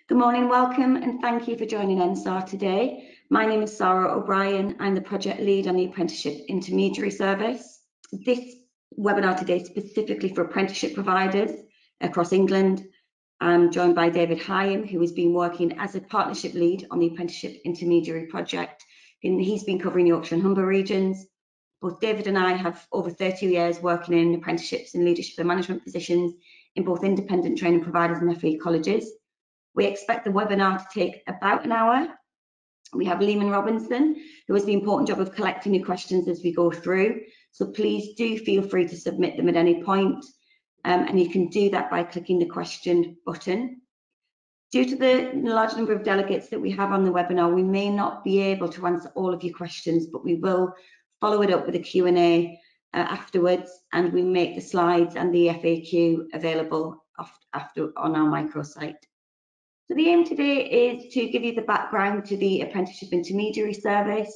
Good morning, welcome, and thank you for joining NSAR today. My name is Sarah O'Brien. I'm the project lead on the Apprenticeship Intermediary Service. This webinar today is specifically for apprenticeship providers across England. I'm joined by David Hyam, who has been working as a partnership lead on the Apprenticeship Intermediary project, and he's been covering the Yorkshire and Humber regions. Both David and I have over 30 years working in apprenticeships and leadership and management positions in both independent training providers and FE colleges. We expect the webinar to take about an hour. We have Lehman Robinson, who has the important job of collecting your questions as we go through. So please do feel free to submit them at any point. And you can do that by clicking the question button. Due to the large number of delegates that we have on the webinar, we may not be able to answer all of your questions, but we will follow it up with a Q&A afterwards, and we make the slides and the FAQ available after on our microsite. So the aim today is to give you the background to the Apprenticeship Intermediary Service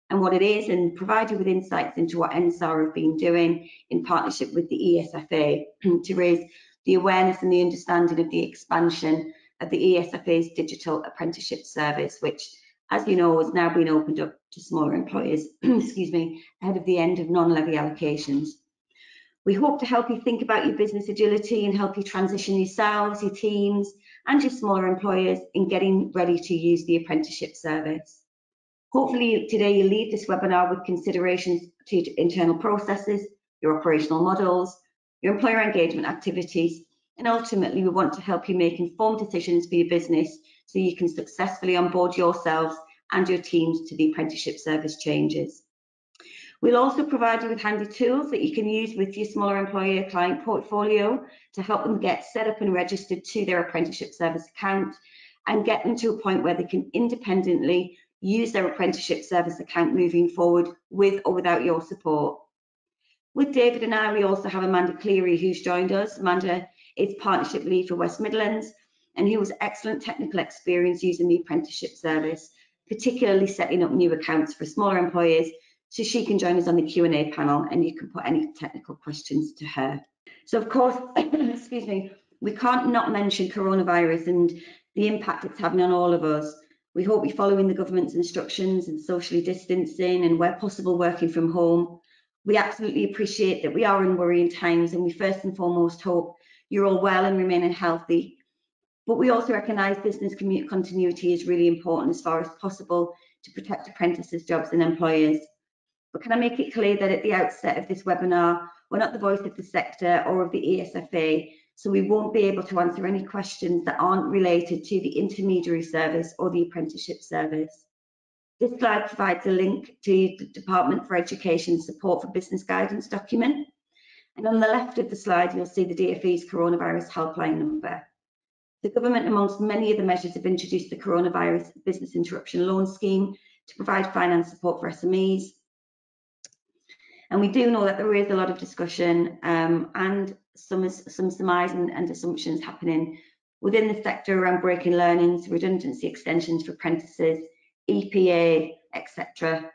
and what it is, and provide you with insights into what NSAR have been doing in partnership with the ESFA to raise the awareness and the understanding of the expansion of the ESFA's digital apprenticeship service, which, as you know, has now been opened up to smaller employers, excuse me, ahead of the end of non-levy allocations. We hope to help you think about your business agility and help you transition yourselves, your teams, and your smaller employers in getting ready to use the apprenticeship service. Hopefully today you leave this webinar with considerations to your internal processes, your operational models, your employer engagement activities, and ultimately we want to help you make informed decisions for your business so you can successfully onboard yourselves and your teams to the apprenticeship service changes. We'll also provide you with handy tools that you can use with your smaller employer client portfolio to help them get set up and registered to their apprenticeship service account and get them to a point where they can independently use their apprenticeship service account moving forward with or without your support. With David and I, we also have Amanda Cleary, who's joined us. Amanda is partnership lead for West Midlands, and he was excellent technical experience using the apprenticeship service, particularly setting up new accounts for smaller employers, so she can join us on the Q&A panel and you can put any technical questions to her. So of course, excuse me, we can't not mention coronavirus and the impact it's having on all of us. We hope you're following the government's instructions and socially distancing and where possible working from home. We absolutely appreciate that we are in worrying times, and we first and foremost hope you're all well and remaining healthy. But we also recognise business continuity is really important as far as possible to protect apprentices, jobs and employers. But can I make it clear that at the outset of this webinar, we're not the voice of the sector or of the ESFA, so we won't be able to answer any questions that aren't related to the intermediary service or the apprenticeship service. This slide provides a link to the Department for Education Support for Business Guidance document. And on the left of the slide, you'll see the DfE's coronavirus helpline number. The government, amongst many other measures, have introduced the coronavirus business interruption loan scheme to provide finance support for SMEs. And we do know that there is a lot of discussion and some surmise and assumptions happening within the sector around breaking learnings, redundancy extensions for apprentices, EPA, etc.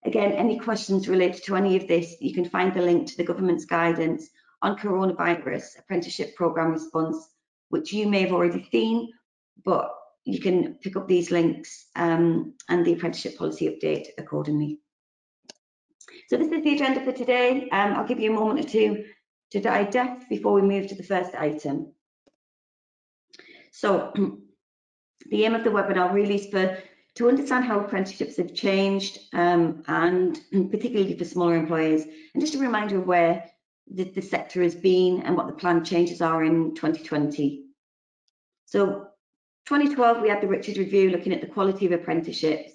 Again, any questions related to any of this, you can find the link to the government's guidance on coronavirus apprenticeship programme response, which you may have already seen, but you can pick up these links and the apprenticeship policy update accordingly. So this is the agenda for today. I'll give you a moment or two to digest before we move to the first item. So the aim of the webinar really is to understand how apprenticeships have changed and particularly for smaller employers, and just a reminder of where the sector has been and what the planned changes are in 2020. So 2012, we had the Richard Review looking at the quality of apprenticeships.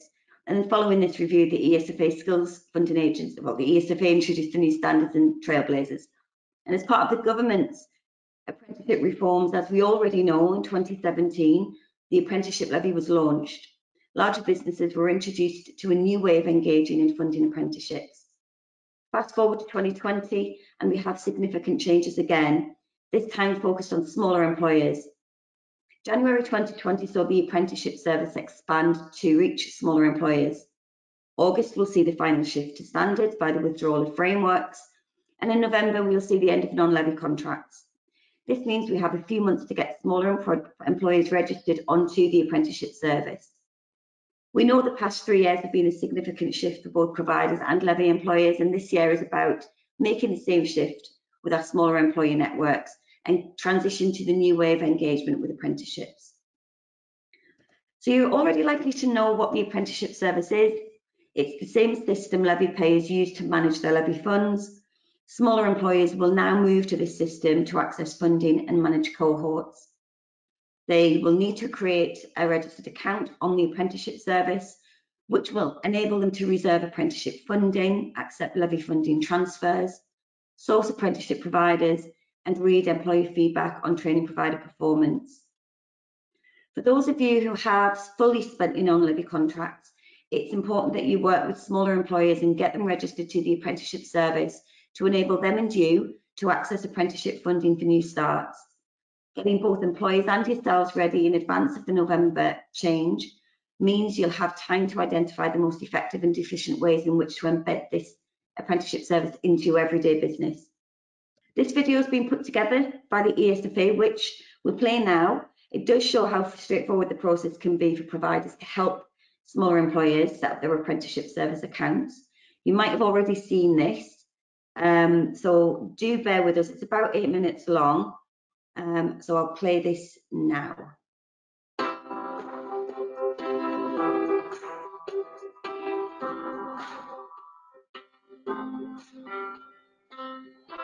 And then following this review, the ESFA Skills Funding Agency, well, the ESFA introduced the new standards and trailblazers. And as part of the government's apprenticeship reforms, as we already know, in 2017, the apprenticeship levy was launched. Larger businesses were introduced to a new way of engaging in funding apprenticeships. Fast forward to 2020, and we have significant changes again, this time focused on smaller employers. January 2020 saw the apprenticeship service expand to reach smaller employers. August will see the final shift to standards by the withdrawal of frameworks, and in November we'll see the end of non-levy contracts. This means we have a few months to get smaller employers registered onto the apprenticeship service. We know the past 3 years have been a significant shift for both providers and levy employers, and this year is about making the same shift with our smaller employer networks and transition to the new way of engagement with apprenticeships. So you're already likely to know what the apprenticeship service is. It's the same system levy payers use to manage their levy funds. Smaller employers will now move to this system to access funding and manage cohorts. They will need to create a registered account on the apprenticeship service, which will enable them to reserve apprenticeship funding, accept levy funding transfers, source apprenticeship providers, and read employee feedback on training provider performance. For those of you who have fully spent your non-levy contracts, it's important that you work with smaller employers and get them registered to the apprenticeship service to enable them and you to access apprenticeship funding for new starts. Getting both employers and yourselves ready in advance of the November change means you'll have time to identify the most effective and efficient ways in which to embed this apprenticeship service into your everyday business. This video has been put together by the ESFA, which we'll play now. It does show how straightforward the process can be for providers to help smaller employers set up their apprenticeship service accounts. You might have already seen this, so do bear with us. It's about 8 minutes long. So I'll play this now.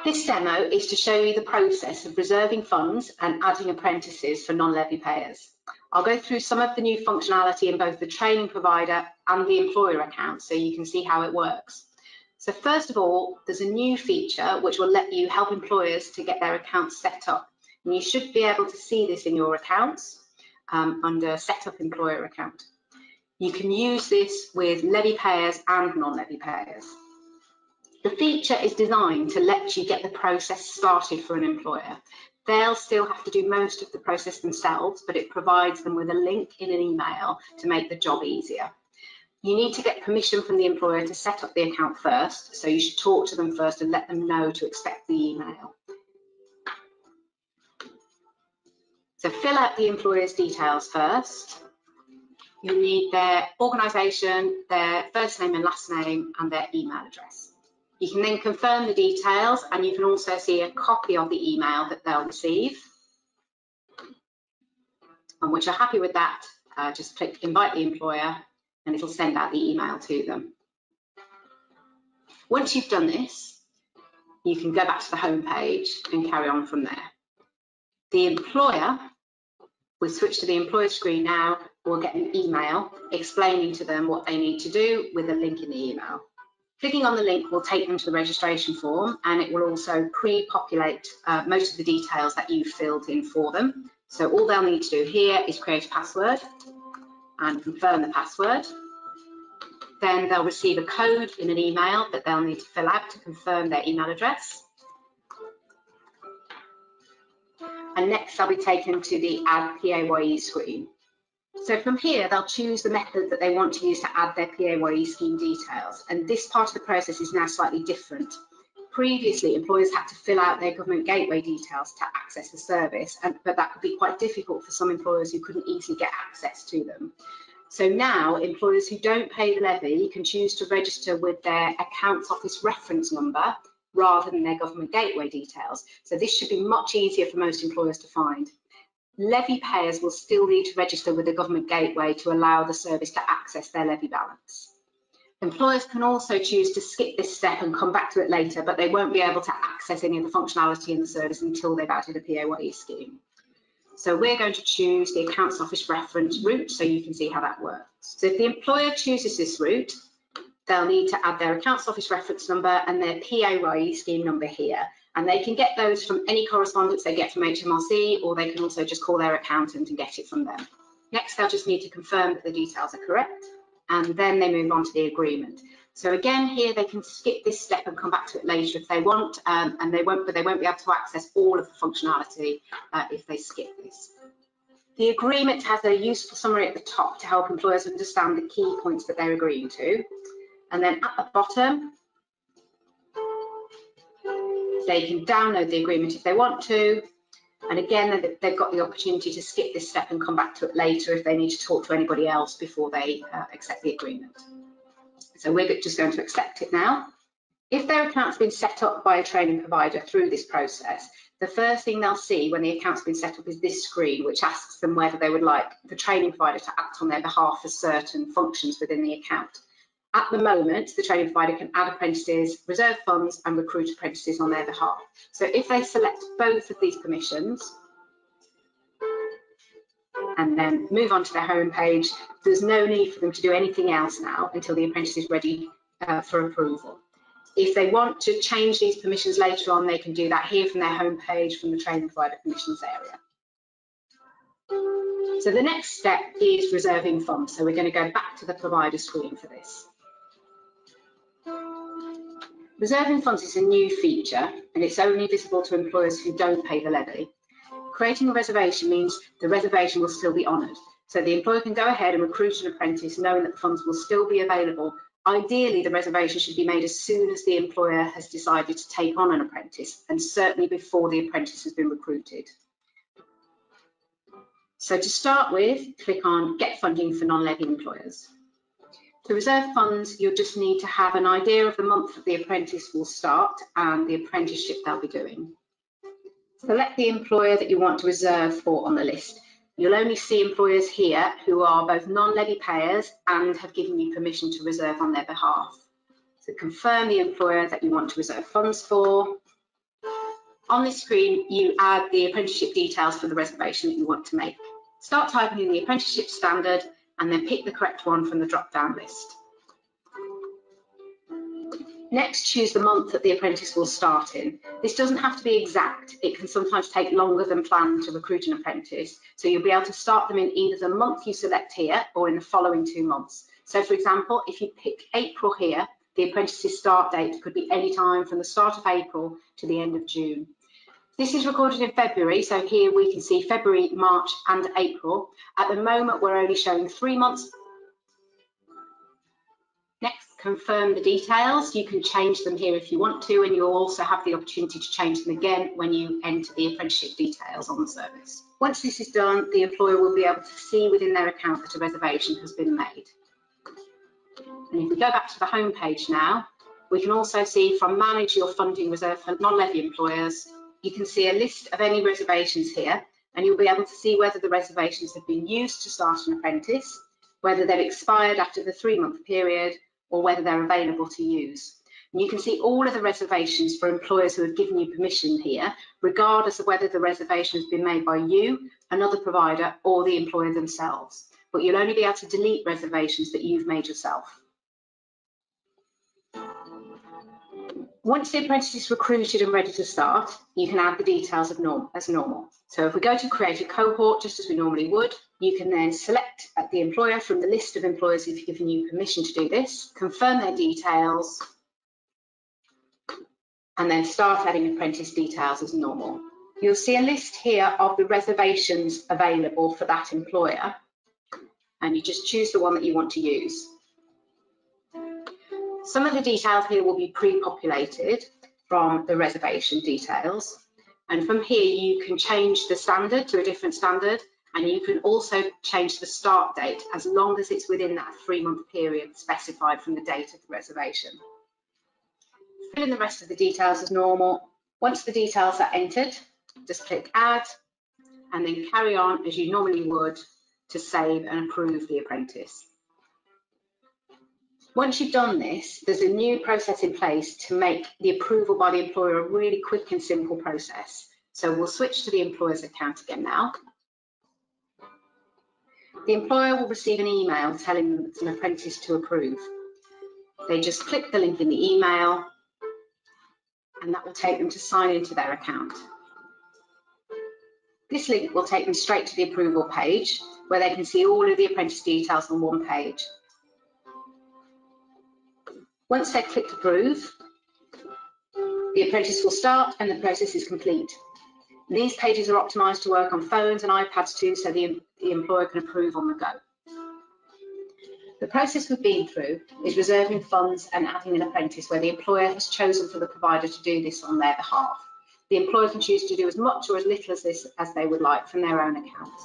This demo is to show you the process of reserving funds and adding apprentices for non-levy payers. I'll go through some of the new functionality in both the training provider and the employer account so you can see how it works. So first of all, there's a new feature which will let you help employers to get their accounts set up. And you should be able to see this in your accounts under Setup Employer Account. You can use this with levy payers and non-levy payers. The feature is designed to let you get the process started for an employer. They'll still have to do most of the process themselves, but it provides them with a link in an email to make the job easier. You need to get permission from the employer to set up the account first, so you should talk to them first and let them know to expect the email. So fill out the employer's details first. You'll need their organisation, their first name and last name, and their email address. You can then confirm the details, and you can also see a copy of the email that they'll receive. And once you're happy with that, just click Invite the Employer, and it'll send out the email to them. Once you've done this, you can go back to the home page and carry on from there. The employer, we switch to the employer screen now, will get an email explaining to them what they need to do with a link in the email. Clicking on the link will take them to the registration form, and it will also pre-populate most of the details that you've filled in for them. So all they'll need to do here is create a password and confirm the password. Then they'll receive a code in an email that they'll need to fill out to confirm their email address. And next they'll be taken to the Add PAYE screen. So from here, they'll choose the method that they want to use to add their PAYE scheme details. And this part of the process is now slightly different. Previously, employers had to fill out their government gateway details to access the service, but that could be quite difficult for some employers who couldn't easily get access to them. So now, employers who don't pay the levy can choose to register with their accounts office reference number rather than their government gateway details. So this should be much easier for most employers to find. Levy payers will still need to register with the government gateway to allow the service to access their levy balance. Employers can also choose to skip this step and come back to it later, but they won't be able to access any of the functionality in the service until they've added a PAYE scheme. So we're going to choose the accounts office reference route so you can see how that works. So if the employer chooses this route, they'll need to add their accounts office reference number and their PAYE scheme number here. And they can get those from any correspondence they get from HMRC, or they can also just call their accountant and get it from them. Next, they'll just need to confirm that the details are correct, and then they move on to the agreement. So again, here they can skip this step and come back to it later if they want, but they won't be able to access all of the functionality if they skip this. The agreement has a useful summary at the top to help employers understand the key points that they're agreeing to. And then at the bottom, they can download the agreement if they want to, And again, they've got the opportunity to skip this step and come back to it later if they need to talk to anybody else before they accept the agreement. So we're just going to accept it now. If their account's been set up by a training provider through this process, the first thing they'll see when the account's been set up is this screen, which asks them whether they would like the training provider to act on their behalf for certain functions within the account. At the moment, the training provider can add apprentices, reserve funds, and recruit apprentices on their behalf. So if they select both of these permissions and then move on to their home page, there's no need for them to do anything else now until the apprentice is ready for approval. If they want to change these permissions later on, they can do that here from their home page from the training provider permissions area. So the next step is reserving funds. So we're going to go back to the provider screen for this. Reserving funds is a new feature and it's only visible to employers who don't pay the levy. Creating a reservation means the reservation will still be honoured. So the employer can go ahead and recruit an apprentice knowing that the funds will still be available. Ideally, the reservation should be made as soon as the employer has decided to take on an apprentice, and certainly before the apprentice has been recruited. So to start with, click on Get Funding for Non-Levy Employers. To reserve funds, you'll just need to have an idea of the month that the apprentice will start and the apprenticeship they'll be doing. Select the employer that you want to reserve for on the list. You'll only see employers here who are both non-levy payers and have given you permission to reserve on their behalf. So confirm the employer that you want to reserve funds for. On this screen, you add the apprenticeship details for the reservation that you want to make. Start typing in the apprenticeship standard and then pick the correct one from the drop-down list. Next, choose the month that the apprentice will start in. This doesn't have to be exact. It can sometimes take longer than planned to recruit an apprentice. So you'll be able to start them in either the month you select here or in the following 2 months. So for example, if you pick April here, the apprentice's start date could be any time from the start of April to the end of June. This is recorded in February, so here we can see February, March and April. At the moment, we're only showing 3 months. Next, confirm the details. You can change them here if you want to, and you'll also have the opportunity to change them again when you enter the apprenticeship details on the service. Once this is done, the employer will be able to see within their account that a reservation has been made. And if we go back to the home page now, we can also see from Manage Your Funding Reserve for Non-Levy Employers, you can see a list of any reservations here, and you'll be able to see whether the reservations have been used to start an apprentice, whether they've expired after the 3-month period, or whether they're available to use. And you can see all of the reservations for employers who have given you permission here, regardless of whether the reservation has been made by you, another provider, or the employer themselves. But you'll only be able to delete reservations that you've made yourself. Once the apprentice is recruited and ready to start, you can add the details as normal. So if we go to create a cohort, just as we normally would, you can then select the employer from the list of employers who've given you permission to do this, confirm their details, and then start adding apprentice details as normal. You'll see a list here of the reservations available for that employer, and you just choose the one that you want to use. Some of the details here will be pre-populated from the reservation details, and from here you can change the standard to a different standard, and you can also change the start date as long as it's within that 3-month period specified from the date of the reservation. Fill in the rest of the details as normal. Once the details are entered, just click Add, and then carry on as you normally would to save and approve the apprentice. Once you've done this, there's a new process in place to make the approval by the employer a really quick and simple process. So we'll switch to the employer's account again now. The employer will receive an email telling them it's an apprentice to approve. They just click the link in the email, and that will take them to sign into their account. This link will take them straight to the approval page, where they can see all of the apprentice details on one page. Once they've clicked approve, the apprentice will start and the process is complete. These pages are optimised to work on phones and iPads too, so the employer can approve on the go. The process we've been through is reserving funds and adding an apprentice, where the employer has chosen for the provider to do this on their behalf. The employer can choose to do as much or as little as this as they would like from their own accounts.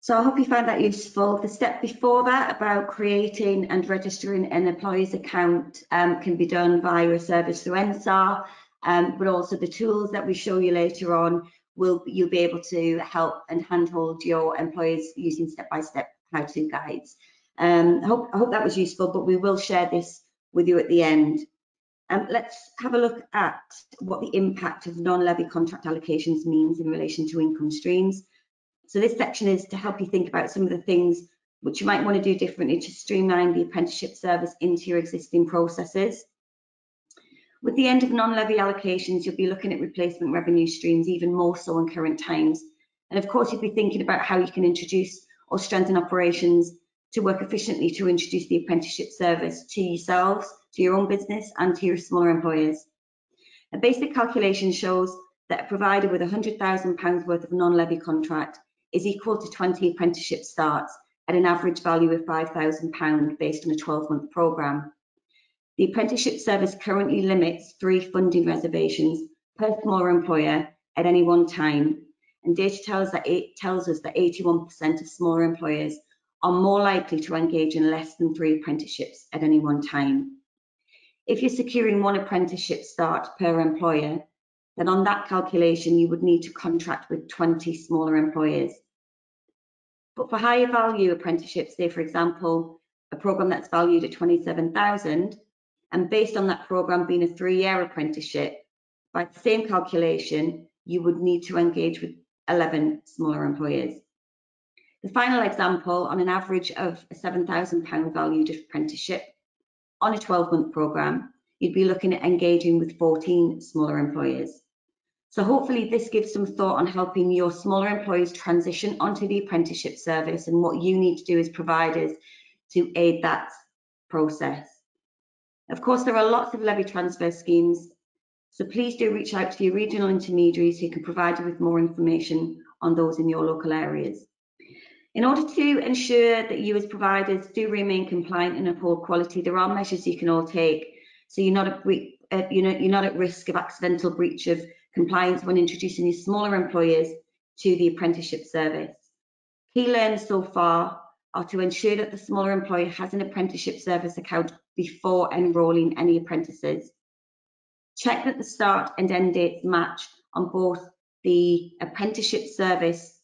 So I hope you found that useful. The step before that about creating and registering an employee's account can be done via a service through NSAR, but also the tools that we show you later on you'll be able to help and handhold your employees using step-by-step how-to guides. I hope that was useful, but we will share this with you at the end. Let's have a look at what the impact of non-levy contract allocations means in relation to income streams. So this section is to help you think about some of the things which you might want to do differently to streamline the apprenticeship service into your existing processes. With the end of non-levy allocations, you'll be looking at replacement revenue streams even more so in current times. And of course, you'll be thinking about how you can introduce or strengthen operations to work efficiently to introduce the apprenticeship service to yourselves, to your own business and to your smaller employers. A basic calculation shows that a provider with £100,000 worth of non-levy contract is equal to 20 apprenticeship starts at an average value of £5,000 based on a 12-month programme. The apprenticeship service currently limits 3 funding reservations per smaller employer at any one time, and data tells us that 81% of smaller employers are more likely to engage in less than 3 apprenticeships at any one time. If you're securing 1 apprenticeship start per employer, then on that calculation you would need to contract with 20 smaller employers. But for higher value apprenticeships, say for example, a programme that's valued at 27,000, and based on that programme being a 3-year apprenticeship, by the same calculation, you would need to engage with 11 smaller employers. The final example, on an average of a £7,000 valued apprenticeship on a 12-month programme, you'd be looking at engaging with 14 smaller employers. So hopefully this gives some thought on helping your smaller employers transition onto the apprenticeship service and what you need to do as providers to aid that process. Of course, there are lots of levy transfer schemes, so please do reach out to your regional intermediaries who can provide you with more information on those in your local areas. In order to ensure that you as providers do remain compliant and uphold quality, there are measures you can all take so you're not at risk of accidental breach of compliance when introducing your smaller employers to the apprenticeship service. Key learnings so far are to ensure that the smaller employer has an apprenticeship service account before enrolling any apprentices. Check that the start and end dates match on both the apprenticeship service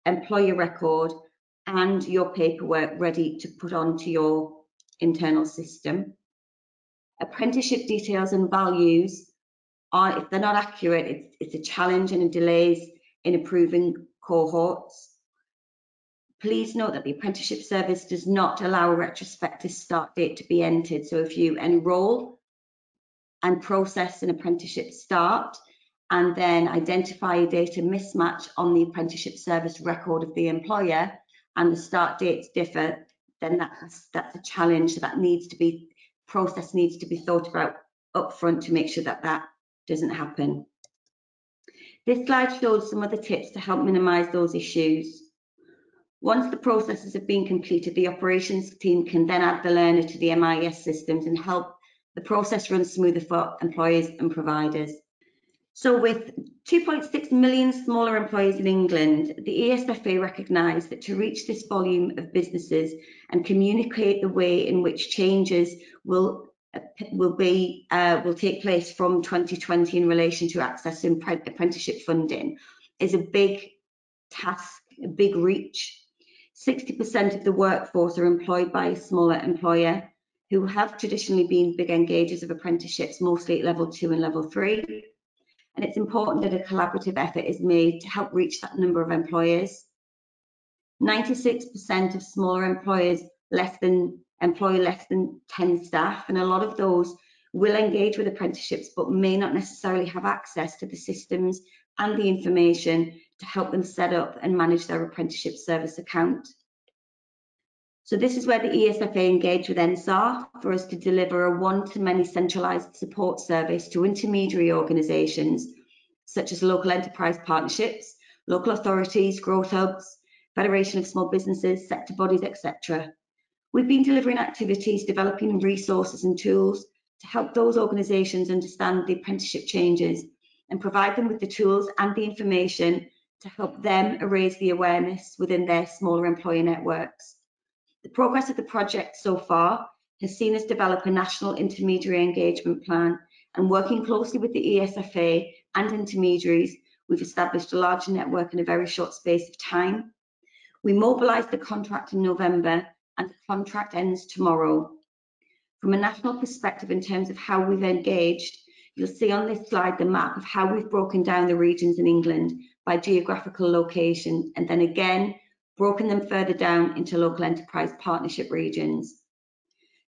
employer record and your paperwork ready to put onto your internal system. Apprenticeship details and values are, if they're not accurate, it's a challenge and a delays in approving cohorts. Please note that the apprenticeship service does not allow a retrospective start date to be entered. So if you enrol and process an apprenticeship start and then identify a data mismatch on the apprenticeship service record of the employer and the start dates differ, then that's a challenge. So that process needs to be thought about upfront to make sure that that doesn't happen. This slide shows some of the tips to help minimize those issues. Once the processes have been completed, the operations team can then add the learner to the MIS systems and help the process run smoother for employers and providers. So with 2.6 million smaller employers in England, the ESFA recognised that to reach this volume of businesses and communicate the way in which changes will take place from 2020 in relation to accessing apprenticeship funding is a big task, a big reach. 60% of the workforce are employed by a smaller employer who have traditionally been big engagers of apprenticeships, mostly at level 2 and level 3. And it's important that a collaborative effort is made to help reach that number of employers. 96% of smaller employers employ less than 10 staff, and a lot of those will engage with apprenticeships but may not necessarily have access to the systems and the information to help them set up and manage their apprenticeship service account. So this is where the ESFA engaged with NSAR for us to deliver a one-to-many centralised support service to intermediary organisations such as local enterprise partnerships, local authorities, growth hubs, Federation of Small Businesses, sector bodies, etc. We've been delivering activities, developing resources and tools to help those organisations understand the apprenticeship changes and provide them with the tools and the information to help them raise the awareness within their smaller employer networks. The progress of the project so far has seen us develop a national intermediary engagement plan, and working closely with the ESFA and intermediaries, we've established a large network in a very short space of time. We mobilised the contract in November and the contract ends tomorrow. From a national perspective, in terms of how we've engaged, you'll see on this slide the map of how we've broken down the regions in England by geographical location, and then again broken them further down into local enterprise partnership regions.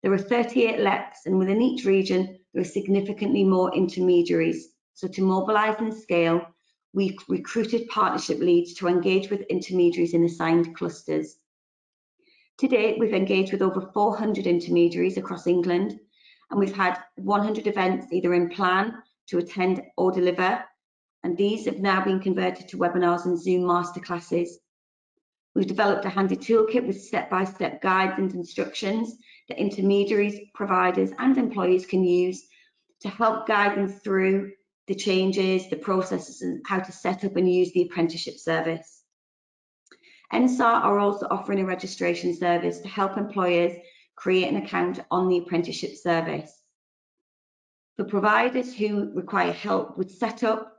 There are 38 LEPs, and within each region there are significantly more intermediaries. So to mobilise and scale, we recruited partnership leads to engage with intermediaries in assigned clusters. To date, we've engaged with over 400 intermediaries across England, and we've had 100 events either in plan to attend or deliver, and these have now been converted to webinars and Zoom masterclasses. We've developed a handy toolkit with step-by-step guides and instructions that intermediaries, providers and employees can use to help guide them through the changes, the processes and how to set up and use the apprenticeship service. NSAR are also offering a registration service to help employers create an account on the apprenticeship service. For providers who require help with setup,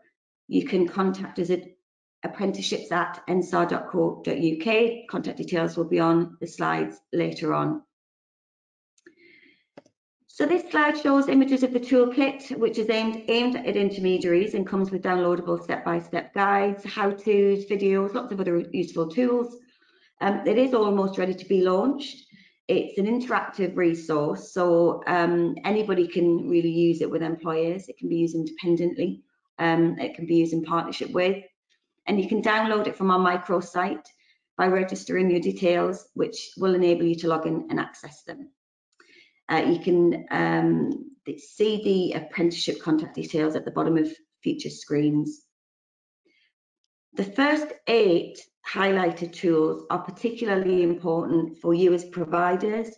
you can contact us at apprenticeships@nsar.co.uk. Contact details will be on the slides later on. So this slide shows images of the toolkit, which is aimed at intermediaries and comes with downloadable step-by-step guides, how-tos, videos, lots of other useful tools. It is almost ready to be launched. It's an interactive resource, so anybody can really use it with employers. It can be used independently. It can be used in partnership with. And you can download it from our Microsite by registering your details, which will enable you to log in and access them. You can see the apprenticeship contact details at the bottom of future screens. The first 8 highlighted tools are particularly important for you as providers.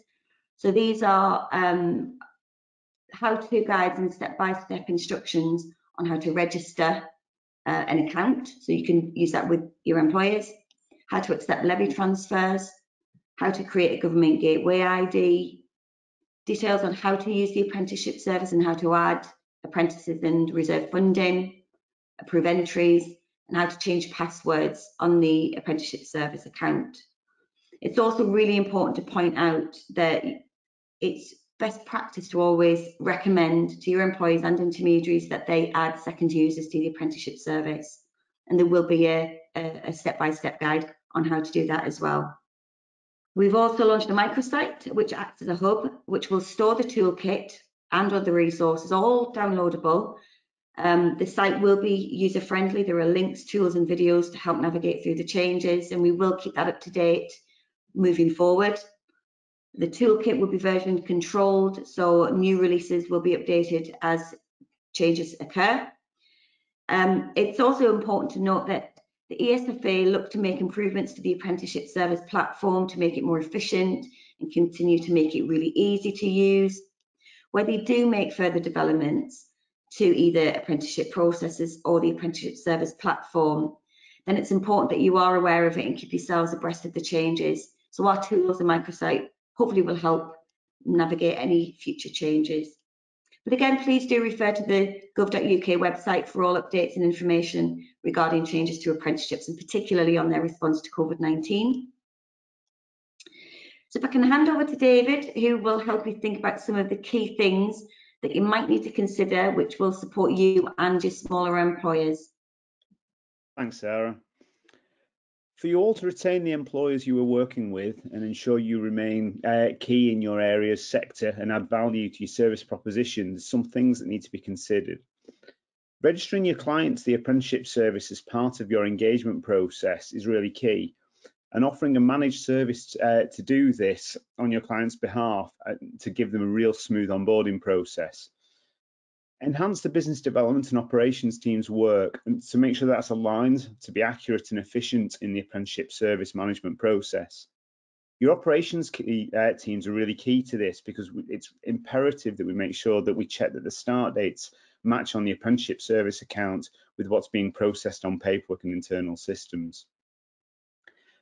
So these are how-to guides and step-by-step instructions on how to register an account, so you can use that with your employers, how to accept levy transfers, how to create a government gateway ID, details on how to use the apprenticeship service and how to add apprentices and reserve funding, approve entries, and how to change passwords on the apprenticeship service account. It's also really important to point out that it's best practice to always recommend to your employees and intermediaries that they add second users to the apprenticeship service, and there will be a step-by-step guide on how to do that as well. We've also launched a microsite which acts as a hub which will store the toolkit and other resources, all downloadable. The site will be user-friendly. There are links, tools and videos to help navigate through the changes, and we will keep that up to date moving forward. The toolkit will be version controlled, so new releases will be updated as changes occur. It's also important to note that the ESFA look to make improvements to the apprenticeship service platform to make it more efficient and continue to make it really easy to use. Where they do make further developments to either apprenticeship processes or the apprenticeship service platform, then it's important that you are aware of it and keep yourselves abreast of the changes. So our tools and microsite hopefully will help navigate any future changes. But again, please do refer to the gov.uk website for all updates and information regarding changes to apprenticeships, and particularly on their response to COVID-19. So if I can hand over to David, who will help you think about some of the key things that you might need to consider, which will support you and your smaller employers. Thanks, Sarah. For you all to retain the employers you are working with and ensure you remain key in your area's sector and add value to your service propositions, some things that need to be considered. Registering your clients to the apprenticeship service as part of your engagement process is really key. and offering a managed service to do this on your client's behalf to give them a real smooth onboarding process. Enhance the business development and operations team's work and to make sure that's aligned to be accurate and efficient in the apprenticeship service management process. Your operations teams are really key to this because it's imperative that we make sure that we check that the start dates match on the apprenticeship service account with what's being processed on paperwork and internal systems.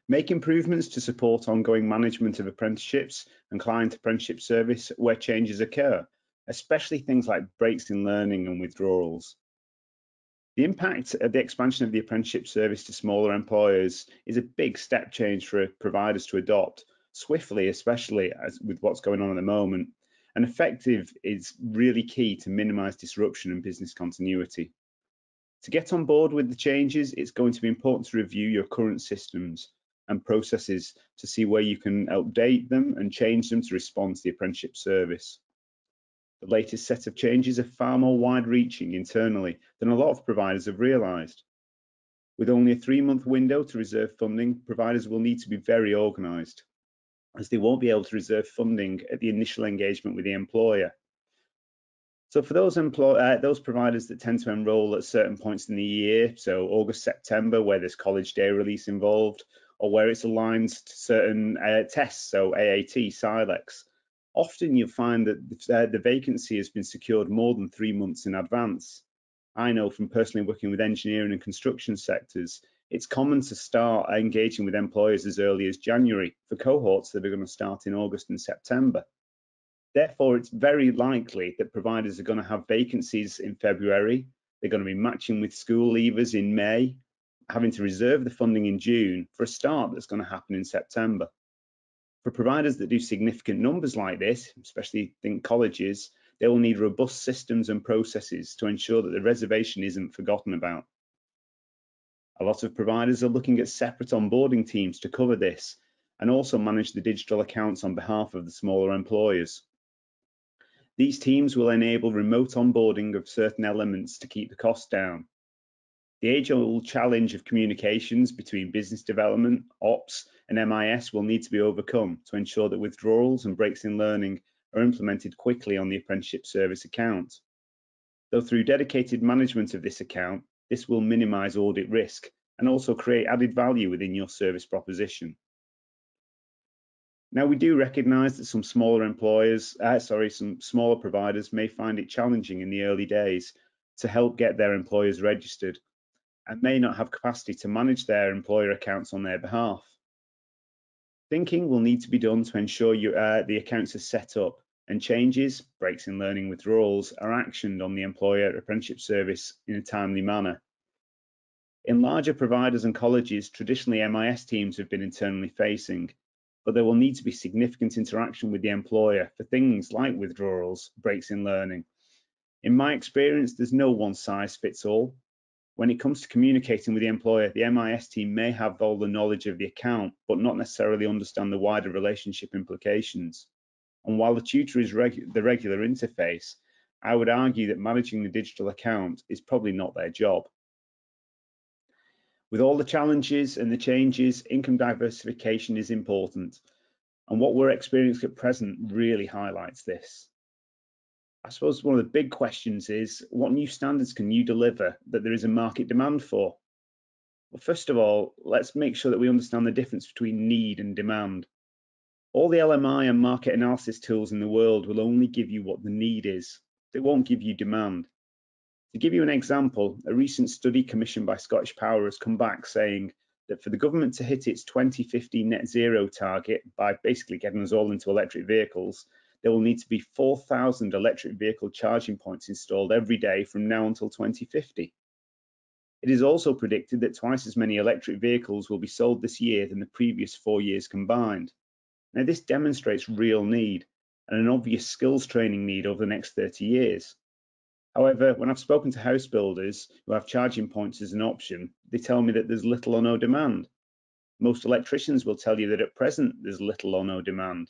Make improvements to support ongoing management of apprenticeships and client apprenticeship service where changes occur, especially things like breaks in learning and withdrawals. The impact of the expansion of the apprenticeship service to smaller employers is a big step change for providers to adopt swiftly, especially with what's going on at the moment. And effective is really key to minimize disruption and business continuity. To get on board with the changes, it's going to be important to review your current systems and processes to see where you can update them and change them to respond to the apprenticeship service. The latest set of changes are far more wide-reaching internally than a lot of providers have realised. With only a 3-month window to reserve funding, providers will need to be very organised, as they won't be able to reserve funding at the initial engagement with the employer. So for those providers that tend to enrol at certain points in the year, so August, September, where there's college day release involved, or where it's aligned to certain tests, so AAT, SILEX, often you'll find that the vacancy has been secured more than 3 months in advance. I know from personally working with engineering and construction sectors, it's common to start engaging with employers as early as January for cohorts that are going to start in August and September. Therefore, it's very likely that providers are going to have vacancies in February. They're going to be matching with school leavers in May, having to reserve the funding in June for a start that's going to happen in September. For providers that do significant numbers like this, especially think colleges, they will need robust systems and processes to ensure that the reservation isn't forgotten about. A lot of providers are looking at separate onboarding teams to cover this and also manage the digital accounts on behalf of the smaller employers. These teams will enable remote onboarding of certain elements to keep the costs down. The age-old challenge of communications between business development, ops, and MIS will need to be overcome to ensure that withdrawals and breaks in learning are implemented quickly on the apprenticeship service account. Though through dedicated management of this account, this will minimise audit risk and also create added value within your service proposition. Now, we do recognise that some smaller providers may find it challenging in the early days to help get their employers registered and may not have capacity to manage their employer accounts on their behalf. Thinking will need to be done to ensure the accounts are set up and changes, breaks in learning, withdrawals are actioned on the employer apprenticeship service in a timely manner. In larger providers and colleges, traditionally MIS teams have been internally facing, but there will need to be significant interaction with the employer for things like withdrawals, breaks in learning. In my experience, there's no one size fits all. When it comes to communicating with the employer, the MIS team may have all the knowledge of the account, but not necessarily understand the wider relationship implications. And while the tutor is the regular interface, I would argue that managing the digital account is probably not their job. With all the challenges and the changes, income diversification is important. And what we're experiencing at present really highlights this. I suppose one of the big questions is, what new standards can you deliver that there is a market demand for? Well, first of all, let's make sure that we understand the difference between need and demand. All the LMI and market analysis tools in the world will only give you what the need is. They won't give you demand. To give you an example, a recent study commissioned by Scottish Power has come back saying that for the government to hit its 2050 net zero target by basically getting us all into electric vehicles, there will need to be 4,000 electric vehicle charging points installed every day from now until 2050. It is also predicted that twice as many electric vehicles will be sold this year than the previous 4 years combined. Now, this demonstrates real need and an obvious skills training need over the next 30 years. However, when I've spoken to house builders who have charging points as an option, they tell me that there's little or no demand. Most electricians will tell you that at present there's little or no demand.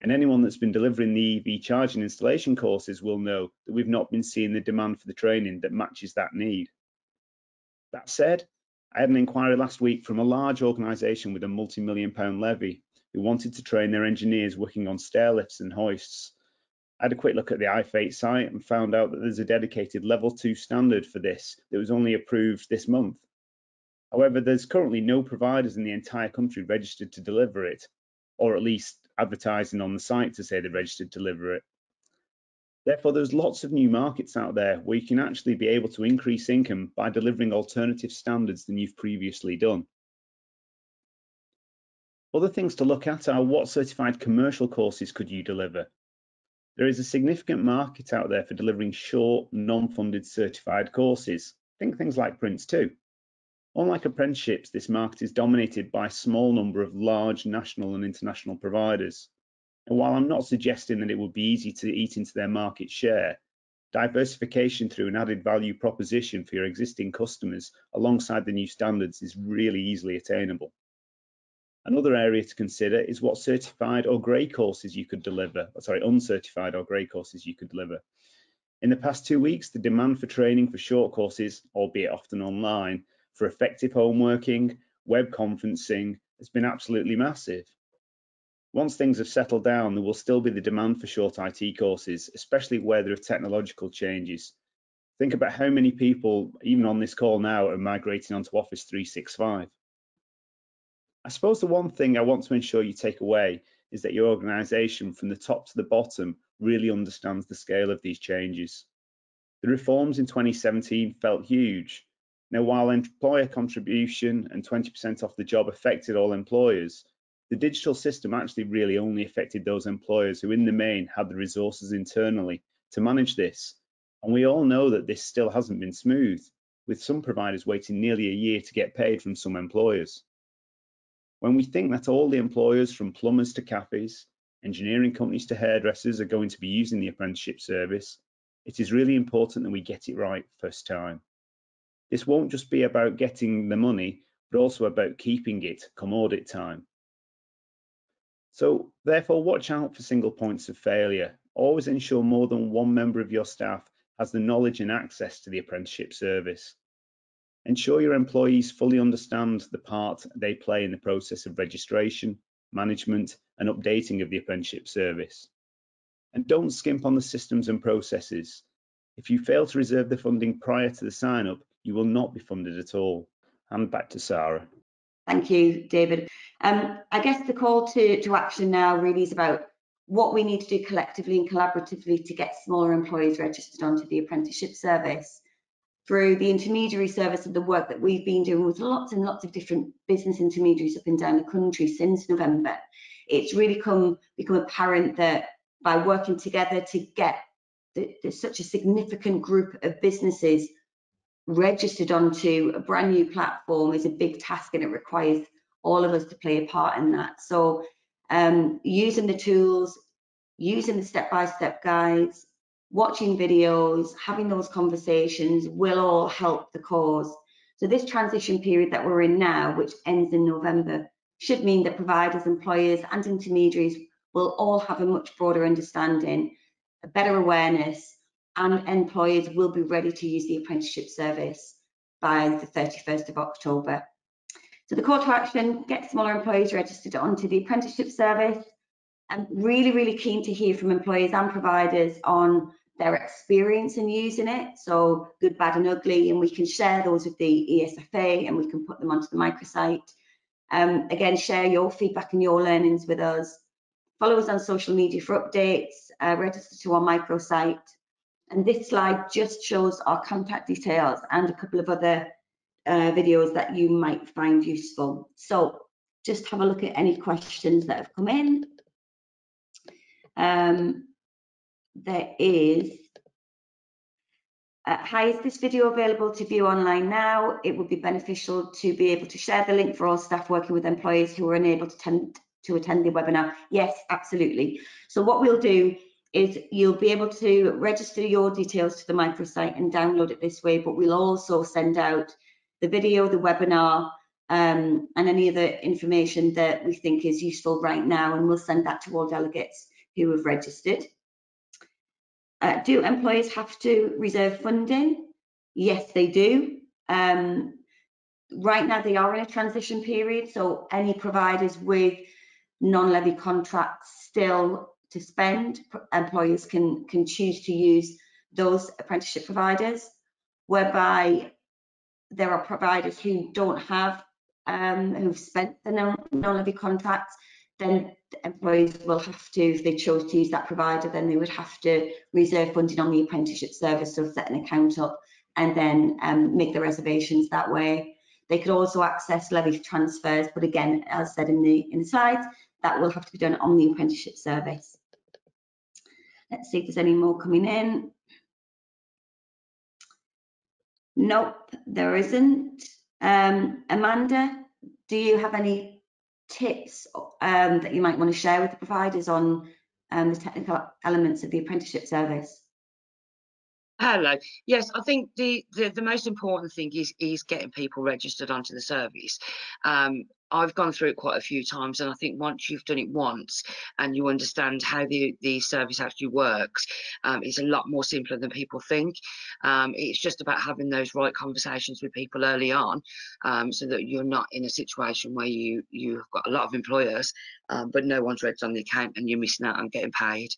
And anyone that's been delivering the EV charging installation courses will know that we've not been seeing the demand for the training that matches that need. That said, I had an inquiry last week from a large organisation with a multi-million-pound levy who wanted to train their engineers working on stair lifts and hoists. I had a quick look at the i8 site and found out that there's a dedicated level 2 standard for this that was only approved this month. However, there's currently no providers in the entire country registered to deliver it, or at least advertising on the site to say they're registered to deliver it. Therefore, there's lots of new markets out there where you can actually be able to increase income by delivering alternative standards than you've previously done. Other things to look at are what certified commercial courses could you deliver? There is a significant market out there for delivering short, non-funded certified courses. Think things like Prince 2. Unlike apprenticeships, this market is dominated by a small number of large national and international providers. And while I'm not suggesting that it would be easy to eat into their market share, diversification through an added value proposition for your existing customers alongside the new standards is really easily attainable. Another area to consider is what certified or grey courses you could deliver, uncertified or grey courses you could deliver. In the past 2 weeks, the demand for training for short courses, albeit often online, for effective home working, web conferencing has been absolutely massive. Once things have settled down, there will still be the demand for short IT courses, especially where there are technological changes. Think about how many people, even on this call now, are migrating onto Office 365. I suppose the one thing I want to ensure you take away is that your organisation from the top to the bottom really understands the scale of these changes. The reforms in 2017 felt huge. Now, while employer contribution and 20% off the job affected all employers, the digital system actually really only affected those employers who in the main had the resources internally to manage this. And we all know that this still hasn't been smooth, with some providers waiting nearly a year to get paid from some employers. When we think that all the employers from plumbers to cafes, engineering companies to hairdressers are going to be using the apprenticeship service, it is really important that we get it right first time. This won't just be about getting the money, but also about keeping it come audit time. So therefore, watch out for single points of failure. Always ensure more than one member of your staff has the knowledge and access to the apprenticeship service. Ensure your employees fully understand the part they play in the process of registration, management, and updating of the apprenticeship service. And don't skimp on the systems and processes. If you fail to reserve the funding prior to the sign-up, you will not be funded at all. Hand back to Sarah. Thank you, David. I guess the call to action now really is about what we need to do collectively and collaboratively to get smaller employees registered onto the apprenticeship service. Through the intermediary service and the work that we've been doing with lots and lots of different business intermediaries up and down the country since November, it's really become apparent that by working together to get such a significant group of businesses registered onto a brand new platform is a big task, and it requires all of us to play a part in that. So using the tools, using the step-by-step guides, watching videos, having those conversations will all help the cause. So this transition period that we're in now, which ends in November, should mean that providers, employers and intermediaries will all have a much broader understanding, a better awareness, and employers will be ready to use the apprenticeship service by the 31st of October. So the call to action: get smaller employees registered onto the apprenticeship service. I'm really keen to hear from employers and providers on their experience in using it, so good, bad and ugly, and we can share those with the ESFA and we can put them onto the Microsite. Again, share your feedback and your learnings with us. Follow us on social media for updates, register to our Microsite. And this slide just shows our contact details and a couple of other videos that you might find useful. So just have a look at any questions that have come in. There is, hi, is this video available to view online now? It would be beneficial to be able to share the link for all staff working with employees who are unable to attend the webinar. Yes, absolutely. So what we'll do is you'll be able to register your details to the Microsite and download it this way, but we'll also send out the video, the webinar, and any other information that we think is useful right now, and we'll send that to all delegates who have registered. Do employers have to reserve funding? Yes, they do. Right now they are in a transition period, so any providers with non-levy contracts still to spend, employers can choose to use those apprenticeship providers, whereby there are providers who don't have, who've spent the non-levy contracts, then employees will have to, if they chose to use that provider, then they would have to reserve funding on the apprenticeship service, so set an account up and then make the reservations that way. They could also access levy transfers, but again, as said in the slides, that will have to be done on the apprenticeship service. Let's see if there's any more coming in. Nope, there isn't. Amanda, do you have any tips that you might want to share with the providers on the technical elements of the apprenticeship service? Hello. Yes, I think the most important thing is getting people registered onto the service. I've gone through it quite a few times, and I think once you've done it once and you understand how the service actually works, it's a lot more simpler than people think. It's just about having those right conversations with people early on, so that you're not in a situation where you've got a lot of employers, but no one's registered on the account and you're missing out on getting paid.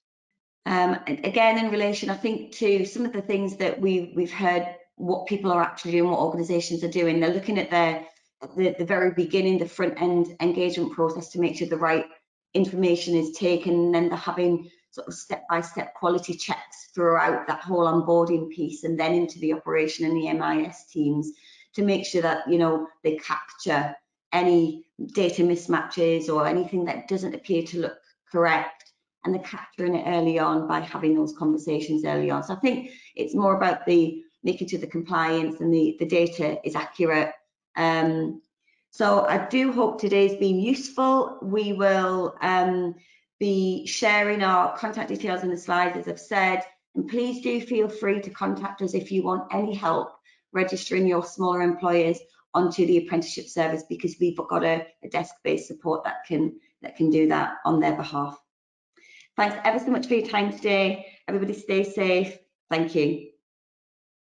Again, in relation, I think, to some of the things that we've heard, what people are actually doing, what organisations are doing, they're looking at the very beginning, the front end engagement process to make sure the right information is taken, and then they're having sort of step-by-step quality checks throughout that whole onboarding piece, and then into the operation and the MIS teams to make sure that, you know, they capture any data mismatches or anything that doesn't appear to look correct, and they're capturing it early on by having those conversations early on. So I think it's more about the making sure the compliance and the data is accurate. So I do hope today's been useful. We will be sharing our contact details in the slides, as I've said, and please do feel free to contact us if you want any help registering your smaller employers onto the apprenticeship service, because we've got a desk-based support that can do that on their behalf. Thanks ever so much for your time today. Everybody stay safe. Thank you.